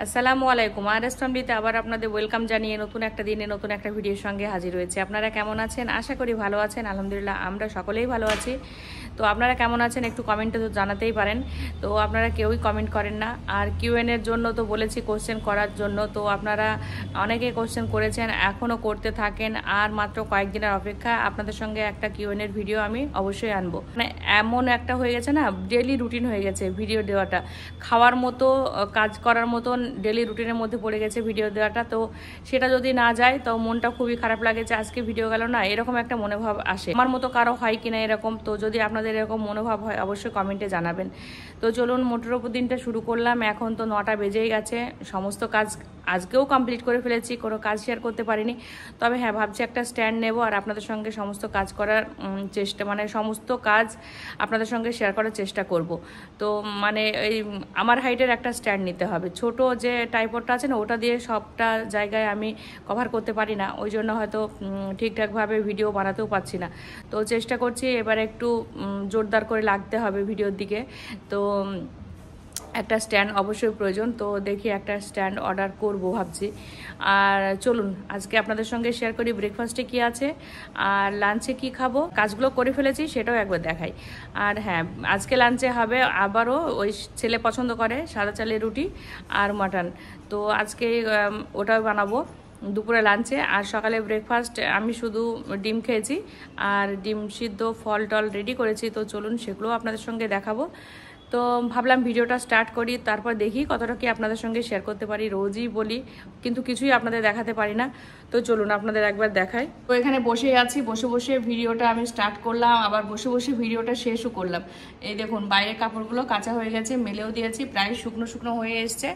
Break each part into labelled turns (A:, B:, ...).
A: আসসালামু আলাইকুম। আরএস ফ্যামিলিতে আবার আপনাদের ওয়েলকাম জানিয়ে নতুন একটা দিনে নতুন একটা ভিডিওর সঙ্গে হাজির হয়েছে। আপনারা কেমন আছেন? আশা করি ভালো আছেন। আলহামদুলিল্লাহ আমরা সকলেই ভালো আছি। তো আপনারা কেমন আছেন একটু কমেন্টে তো জানাতেই পারেন। তো আপনারা কেউই কমেন্ট করেন না। আর কিউএনএর জন্য তো বলেছি কোশ্চেন করার জন্য, তো আপনারা অনেকে কোশ্চেন করেছেন, এখনও করতে থাকেন। আর মাত্র কয়েকদিনের অপেক্ষা, আপনাদের সঙ্গে একটা কিউএনএর ভিডিও আমি অবশ্যই আনবো। মানে এমন একটা হয়ে গেছে না, ডেলি রুটিন হয়ে গেছে ভিডিও দেওয়াটা, খাওয়ার মতো কাজ করার মতন ডেলি রুটিনের মধ্যে পড়ে গেছে ভিডিও দেওয়াটা। তো সেটা যদি না যায় তো মনটা খুবই খারাপ লাগে যে আজকে ভিডিও গেল না, এরকম একটা মনোভাব আসে। আমার মতো কারো হয় কিনা এরকম, তো যদি আপনাদের এরকম মনোভাব হয় অবশ্যই কমেন্টে জানাবেন। তো চলুন মোটর উপর দিনটা শুরু করলাম। এখন তো 9টা বেজেই গেছে। সমস্ত কাজ আজকেও কমপ্লিট করে ফেলেছি, কোনো কাজ শেয়ার করতে পারিনি। তবে হ্যাঁ, ভাবছি একটা স্ট্যান্ড নেব আর আপনাদের সঙ্গে সমস্ত কাজ করার চেষ্টা, মানে সমস্ত কাজ আপনাদের সঙ্গে শেয়ার করার চেষ্টা করব। তো মানে এই আমার হাইটের একটা স্ট্যান্ড নিতে হবে। ছোট যে টাইপডটা আছে না, ওটা দিয়ে সবটা জায়গায় আমি কভার করতে পারি না, ওই জন্য হয়তো ঠিকঠাকভাবে ভিডিও বানাতেও পারছি না। তো চেষ্টা করছি এবার একটু জোরদার করে লাগতে হবে ভিডিওর দিকে। তো একটা স্ট্যান্ড অবশ্যই প্রয়োজন। তো দেখি একটা স্ট্যান্ড অর্ডার করব ভাবছি। আর চলুন আজকে আপনাদের সঙ্গে শেয়ার করি ব্রেকফাস্টে কি আছে আর লাঞ্চে কি খাবো। কাজগুলো করে ফেলেছি সেটাও একবার দেখাই। আর হ্যাঁ, আজকে লাঞ্চে হবে আবারও ওই ছেলে পছন্দ করে সাদা চালের রুটি আর মাটন, তো আজকে ওটাও বানাবো দুপুরে লাঞ্চে। আর সকালে ব্রেকফাস্ট আমি শুধু ডিম খেয়েছি আর ডিম সিদ্ধ ফল টল রেডি করেছি। তো চলুন সেগুলোও আপনাদের সঙ্গে দেখাবো। তো ভাবলাম ভিডিওটা স্টার্ট করি, তারপর দেখি কতটা কি আপনাদের সঙ্গে শেয়ার করতে পারি। রোজই বলি কিন্তু কিছুই আপনাদের দেখাতে পারি না। তো চলুন আপনাদের একবার দেখাই। তো এখানে বসে আছি, বসে বসে ভিডিওটা আমি স্টার্ট করলাম, আবার বসে বসে ভিডিওটা শেষও করলাম। এই দেখুন বাইরের কাপড়গুলো কাঁচা হয়ে গেছে, মেলেও দিয়েছি, প্রায় শুকনো শুকনো হয়ে এসছে।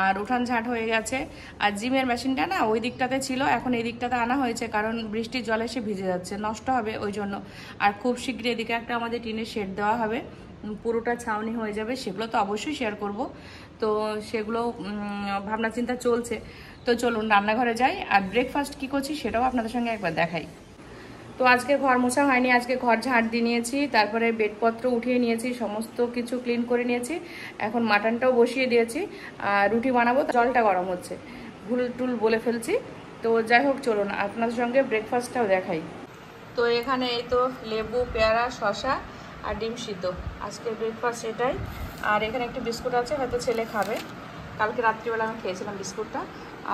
A: আর উঠান ঝাঁট হয়ে গেছে। আর জিমের মেশিনটা না ওই দিকটাতে ছিল, এখন এই দিকটাতে আনা হয়েছে, কারণ বৃষ্টির জলে সে ভিজে যাচ্ছে, নষ্ট হবে ওই জন্য। আর খুব শীঘ্রই এদিকে একটা আমাদের টিনের শেড দেওয়া হবে, পুরোটা ছাউনি হয়ে যাবে, সেগুলো তো অবশ্যই শেয়ার করব। তো সেগুলো ভাবনা চিন্তা চলছে। তো চলুন রান্নাঘরে যাই আর ব্রেকফাস্ট কি করছি সেটাও আপনাদের সঙ্গে একবার দেখাই। তো আজকে ঘর মোছা হয়নি, আজকে ঘর ঝাড় দিয়ে নিয়েছি, তারপরে বেডপত্র উঠিয়ে নিয়েছি, সমস্ত কিছু ক্লিন করে নিয়েছি। এখন মাটনটাও বসিয়ে দিয়েছি আর রুটি বানাবো, জলটা গরম হচ্ছে, ভুল টুল বলে ফেলছি। তো যাই হোক চলুন আপনাদের সঙ্গে ব্রেকফাস্টটাও দেখাই। তো এখানে এই তো লেবু, পেয়ারা, শসা আর ডিম সিদ্ধ, আজকের ব্রেকফাস্ট এটাই। আর এখানে একটি বিস্কুট আছে, হয়তো ছেলে খাবে, কালকে রাত্রিবেলা আমি খেয়েছিলাম বিস্কুটটা।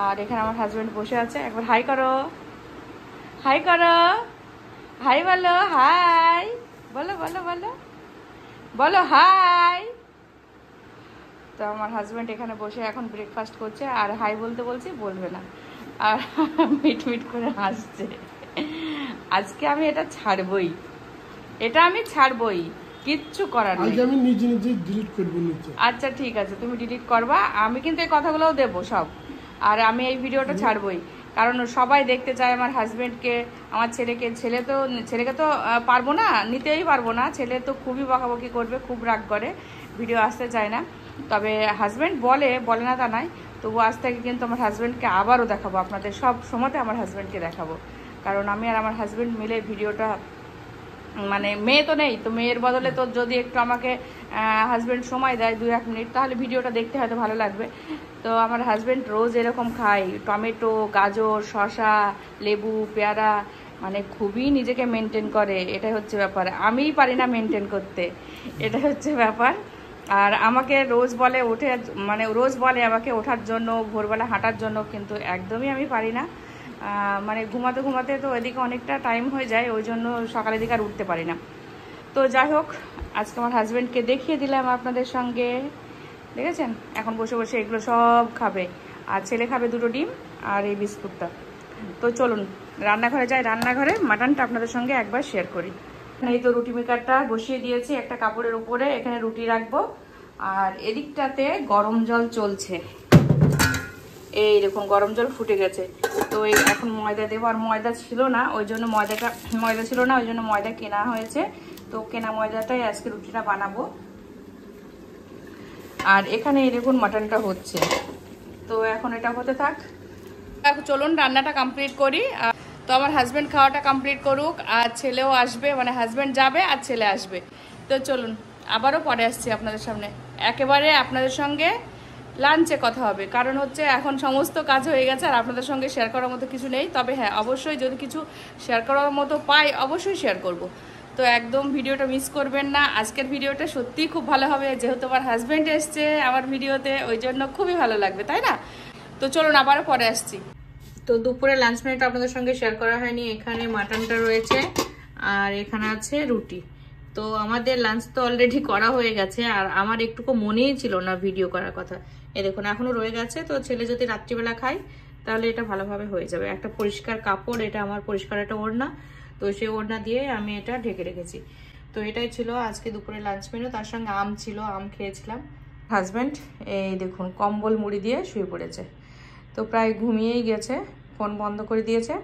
A: আর এখানে আমার হাজব্যান্ড বসে আছে, একবার হাই করো, হাই করো, হাই বলো, হাই বলো, বলো বলো বলো হাই। তো আমার হাজব্যান্ড এখানে বসে এখন ব্রেকফাস্ট করছে আর হাই বলতে বলছি, বলবে না, আর মিট মিট করে হাসছে। আজকে আমি এটা ছাড়বই, এটা আমি ছাড়বই, কিচ্ছু করার নেই।
B: আমি নিজে নিজে ডিলিট করব নিচে।
A: আচ্ছা ঠিক আছে, তুমি ডিলিট করবা, আমি কিন্তু এই কথাগুলোও দেবো সব। আর আমি এই ভিডিওটা ছাড়বই, কারণ সবাই দেখতে চায় আমার হাজবেন্ডকে, আমার ছেলেকে। ছেলেকে তো পারবো না, নিতেই পারবো না। ছেলে তো খুবই বকাবকি করবে, খুব রাগ করে, ভিডিও আসতে চায় না। তবে হাজব্যান্ড বলে না তা নয়, তবু আজ থেকে কিন্তু আমার হাজব্যান্ডকে আবারও দেখাবো, আপনাদের সব সময়তে আমার হাজব্যান্ডকে দেখাবো। কারণ আমি আর আমার হাজব্যান্ড মিলে ভিডিওটা, মানে মেয়ে তো নেই, তো মেয়ের বদলে তো যদি একটু আমাকে হাজব্যান্ড সময় দেয় 2-1 মিনিট, তাহলে ভিডিওটা দেখতে হয়তো ভালো লাগবে। তো আমার হাজব্যান্ড রোজ এরকম খায়, টমেটো, গাজর, শসা, লেবু, পেয়ারা, মানে খুবই নিজেকে মেনটেন করে, এটাই হচ্ছে ব্যাপার। আমিই পারি না মেনটেন করতে, এটা হচ্ছে ব্যাপার। আর আমাকে রোজ বলে রোজ বলে আমাকে ওঠার জন্য, ভোরবেলা হাঁটার জন্য, কিন্তু একদমই আমি পারি না। মানে ঘুমাতে ঘুমাতে তো এদিকে অনেকটা টাইম হয়ে যায়, ওই জন্য সকালের দিকে আর উঠতে পারি না। তো যাই হোক, আজকে আমার হাজব্যান্ডকে দেখিয়ে দিলাম আপনাদের সঙ্গে, দেখেছেন এখন বসে বসে এগুলো সব খাবে। আর ছেলে খাবে 2টো ডিম আর এই বিস্কুটটা। তো চলুন রান্নাঘরে যাই, রান্নাঘরে মাটনটা আপনাদের সঙ্গে একবার শেয়ার করি। এই তো রুটি মেকারটা বসিয়ে দিয়েছি একটা কাপড়ের উপরে, এখানে রুটি রাখবো। আর এদিকটাতে গরম জল চলছে, এই দেখুন গরম জল ফুটে গেছে। তো এখন ময়দা দেবো, আর ময়দা ছিল না ওই জন্য ময়দা কেনা হয়েছে। তো কেনা ময়দাটাই আজকে রুটিটা বানাবো। আর এখানে এই দেখুন মাটনটা হচ্ছে, তো এখন এটা হতে থাক। চলুন রান্নাটা কমপ্লিট করি। তো আমার হাজব্যান্ড খাওয়াটা কমপ্লিট করুক, আর ছেলেও আসবে, মানে হাজব্যান্ড যাবে আর ছেলে আসবে। তো চলুন আবারও পরে আসছি আপনাদের সামনে, একেবারে আপনাদের সঙ্গে লাঞ্চে কথা হবে, কারণ হচ্ছে এখন সমস্ত কাজ হয়ে গেছে আর আপনাদের সঙ্গে শেয়ার করার মতো কিছু নেই। তবে হ্যাঁ, অবশ্যই যদি কিছু শেয়ার করার মতো পাই অবশ্যই শেয়ার করব। তো একদম ভিডিওটা মিস করবেন না, আজকের ভিডিওটা সত্যিই খুব ভালো হবে, যেহেতু আমার হাজব্যান্ড এসছে আমার ভিডিওতে, ওই জন্য খুবই ভালো লাগবে, তাই না? তো চলুন আবারও পরে আসছি। তো দুপুরে লাঞ্চ মেনুটা আপনাদের সঙ্গে শেয়ার করা হয়নি। এখানে মাটনটা রয়েছে আর এখানে আছে রুটি। তো আমাদের লাঞ্চ তো অলরেডি করা হয়ে গেছে, আর আমার একটুকু মনেই ছিল না ভিডিও করার কথা। এই দেখুন এখনো রয়ে গেছে। তো ছেলে যদি রাত্রিবেলা খায় তাহলে এটা ভালোভাবে হয়ে যাবে। একটা পরিষ্কার কাপড়, এটা আমার পরিষ্কার একটা ওড়না, তো সেই ওড়না দিয়ে আমি এটা ঢেকে রেখেছি। তো এটাই ছিল আজকে দুপুরে লাঞ্চ মেনু। তার সঙ্গে আম ছিল, আম খেয়েছিলাম। হাজব্যান্ড এই দেখুন কম্বল মুড়ি দিয়ে শুয়ে পড়েছে, তো প্রায় ঘুমিয়েই গেছে, ফোন বন্ধ করে দিয়েছে।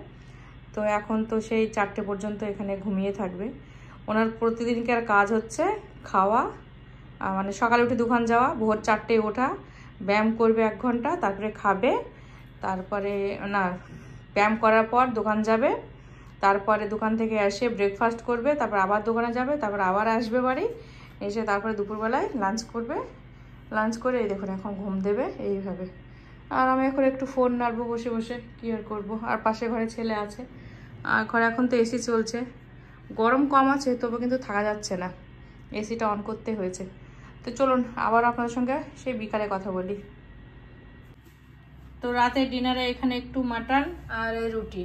A: তো এখন তো সেই 4টে পর্যন্ত এখানে ঘুমিয়ে থাকবে। ওনার প্রতিদিনকার কাজ হচ্ছে খাওয়া, মানে সকালে উঠে দোকান যাওয়া, ভোর 4টে ওঠা, ব্যায়াম করবে 1 ঘন্টা, তারপরে খাবে, তারপরে না ব্যায়াম করার পর দোকান যাবে, তারপরে দোকান থেকে এসে ব্রেকফাস্ট করবে, তারপর আবার দোকানে যাবে, তারপর আবার আসবে বাড়ি এসে, তারপরে দুপুরবেলায় লাঞ্চ করবে। লাঞ্চ করে এই দেখুন এখন ঘুম দেবে এইভাবে। আর আমি এখন একটু ফোন নাড়বো বসে বসে, কী আর করবো। আর পাশে ঘরে ছেলে আছে, আর ঘরে এখন তো এসি চলছে, গরম কম আছে তবু কিন্তু থাকা যাচ্ছে না, এসিটা অন করতে হয়েছে। তো চলুন আবার আপনাদের সঙ্গে সেই বিকালে কথা বলি। তো রাতের ডিনারে এখানে একটু মাটন আর রুটি,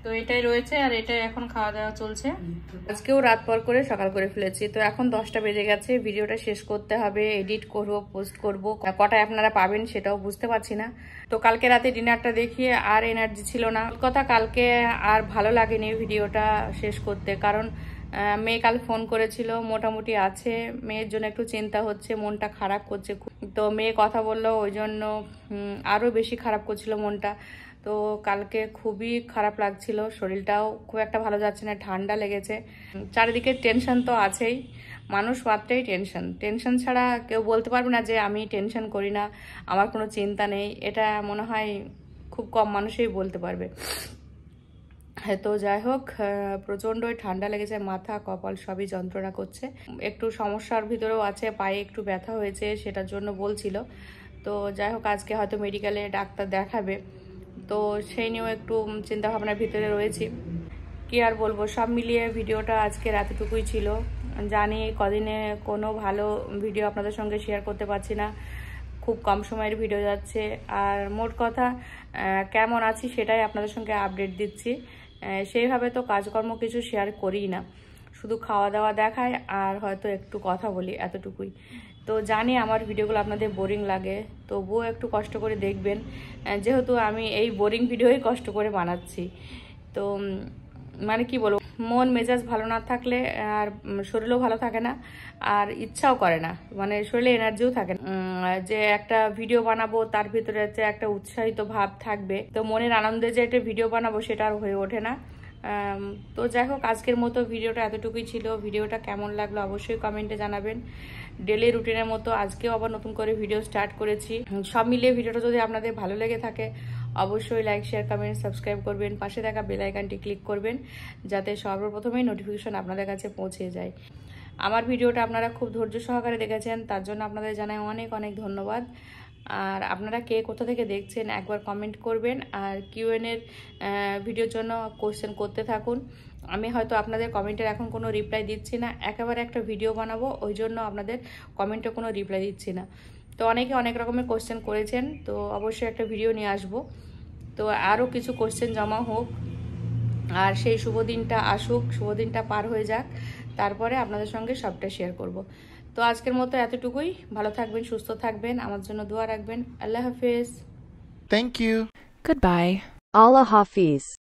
A: তো এটাই রয়েছে, আর এটাই এখন খাওয়া দাওয়া চলছে। আজকেও রাত পর করে সকাল করে ফেলেছি। তো এখন 10টা বেজে গেছে, ভিডিওটা শেষ করতে হবে, এডিট করব, পোস্ট করব, কটায় আপনারা পাবেন সেটাও বুঝতে পারছি না। তো কালকে রাতে ডিনারটা দেখিয়ে আর এনার্জি ছিল না, কথা কালকে আর ভালো লাগেনি ভিডিওটা শেষ করতে, কারণ মেয়ে কাল ফোন করেছিল, মোটামুটি আছে, মেয়ের জন্য একটু চিন্তা হচ্ছে, মনটা খারাপ করছে। তো মেয়ে কথা বললো, ওই জন্য আরও বেশি খারাপ করছিল মনটা। তো কালকে খুবই খারাপ লাগছিল, শরীরটাও খুব একটা ভালো যাচ্ছে না, ঠান্ডা লেগেছে, চারিদিকে টেনশন তো আছেই, মানুষ মাত্রই টেনশন, টেনশন ছাড়া কেউ বলতে পারবে না যে আমি টেনশন করি না, আমার কোনো চিন্তা নেই, এটা মনে হয় খুব কম মানুষই বলতে পারবে। তো যাই হোক, প্রচণ্ডই ঠান্ডা লেগেছে, মাথা কপাল সবই যন্ত্রণা করছে, একটু সমস্যার ভিতরেও আছে, পায়ে একটু ব্যথা হয়েছে, সেটার জন্য বলছিল। তো যাই হোক আজকে হয়তো মেডিকেলে ডাক্তার দেখাবে, তো সেই নিয়েও একটু চিন্তাভাবনার ভিতরে রয়েছি। কি আর বলবো, সব মিলিয়ে ভিডিওটা আজকে রাতটুকুই ছিল। জানি কদিনে কোনো ভালো ভিডিও আপনাদের সঙ্গে শেয়ার করতে পারছি না, খুব কম সময়ের ভিডিও যাচ্ছে, আর মোট কথা কেমন আছি সেটাই আপনাদের সঙ্গে আপডেট দিচ্ছি। সেইভাবে তো কাজকর্ম কিছু শেয়ার করি না, শুধু খাওয়া দাওয়া দেখায় আর হয়তো একটু কথা বলি, এতটুকুই। তো জানি আমার ভিডিওগুলো আপনাদের বোরিং লাগে, তবুও একটু কষ্ট করে দেখবেন, যেহেতু আমি এই বোরিং ভিডিওই কষ্ট করে বানাচ্ছি। তো মানে কি বলবো, মন মেজাজ ভালো না থাকলে আর শরীরও ভালো থাকে না, আর ইচ্ছাও করে না, মানে শরীরে এনার্জিও থাকে না, যে একটা ভিডিও বানাবো তার ভিতরে যে একটা উৎসাহিত ভাব থাকবে, তো মনের আনন্দে যে একটা ভিডিও বানাবো সেটা আর হয়ে ওঠে না। তো যাই হোক আজকের মতো ভিডিওটা এতটুকুই ছিল। ভিডিওটা কেমন লাগলো অবশ্যই কমেন্টে জানাবেন। ডেলি রুটিনের মতো আজকেও আবার নতুন করে ভিডিও স্টার্ট করেছি। সব মিলিয়ে ভিডিওটা যদি আপনাদের ভালো লেগে থাকে অবশ্যই লাইক, শেয়ার, কমেন্ট, সাবস্ক্রাইব করবেন, পাশে থাকা বেল আইকনটি ক্লিক করবেন, যাতে সর্বপ্রথমেই নোটিফিকেশন আপনাদের কাছে পৌঁছে যায়। আমার ভিডিওটা আপনারা খুব ধৈর্য সহকারে দেখেছেন, তার জন্য আপনাদের জানাই অনেক অনেক ধন্যবাদ। আর আপনারা কে কোথা থেকে দেখছেন একবার কমেন্ট করবেন, আর কিউএনের ভিডিওর জন্য কোশ্চেন করতে থাকুন। আমি হয়তো আপনাদের কমেন্টের এখন কোনো রিপ্লাই দিচ্ছি না, একেবারে একটা ভিডিও বানাবো ওই জন্য আপনাদের কমেন্টে কোনো রিপ্লাই দিচ্ছি না। তো অনেকে অনেক রকমের কোশ্চেন করেছেন, তো অবশ্যই একটা ভিডিও নিয়ে আসবো। তো আরও কিছু কোশ্চেন জমা হোক, আর সেই শুভ দিনটা আসুক, শুভ দিনটা পার হয়ে যাক, তারপরে আপনাদের সঙ্গে সবটা শেয়ার করব। তো আজকের মতো এতটুকুই, ভালো থাকবেন, সুস্থ থাকবেন, আমার জন্য দোয়া রাখবেন। আল্লাহ হাফেজ।
C: Thank you.
D: Goodbye.
E: Allah Hafiz.